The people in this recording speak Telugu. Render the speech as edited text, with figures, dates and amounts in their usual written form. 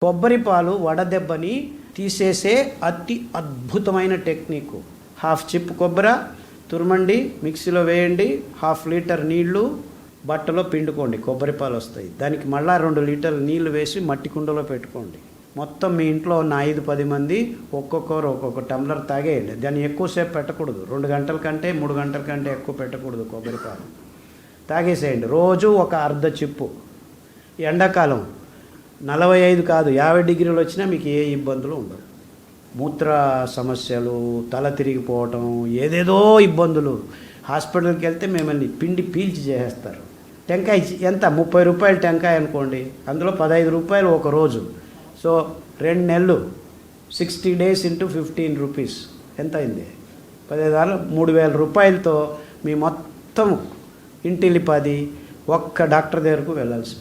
కొబ్బరి పాలు వడదెబ్బని తీసేసే అతి అద్భుతమైన టెక్నిక్. హాఫ్ చిప్ కొబ్బరి తురమండి, మిక్సీలో వేయండి, 1/2 లీటర్ నీళ్లు బట్టలో పిండుకోండి, కొబ్బరి పాలు వస్తాయి. దానికి మళ్ళీ 2 లీటర్లు నీళ్లు వేసి మట్టి కుండలో పెట్టుకోండి. మొత్తం మీ ఇంట్లో ఉన్న 5-10 మంది ఒక్కొక్కరు ఒక్కొక్క టంబ్లర్ తాగేయండి. దాన్ని ఎక్కువసేపు పెట్టకూడదు, 2 గంటల కంటే 3 గంటల కంటే ఎక్కువ పెట్టకూడదు. కొబ్బరి పాలు తాగేసేయండి. రోజు ఒక అర్ధ చిప్పు. ఎండాకాలం 45 కాదు 50 డిగ్రీలు వచ్చినా మీకు ఏ ఇబ్బందులు ఉండవు. మూత్ర సమస్యలు, తల తిరిగిపోవటం, ఏదేదో ఇబ్బందులు. హాస్పిటల్కి వెళ్తే మిమ్మల్ని పిండి పీల్చి చేసేస్తారు. టెంకాయ ఎంత 30 రూపాయలు టెంకాయ అనుకోండి, అందులో 15 రూపాయలు ఒక రోజు. సో 2 నెలలు 60 days ఇంటూ 15 రూపీస్ ఎంత అయింది? 15 3,000 రూపాయలతో మీ మొత్తం ఇంటిల్లి 10 ఒక్క డాక్టర్ దగ్గరకు వెళ్ళాల్సి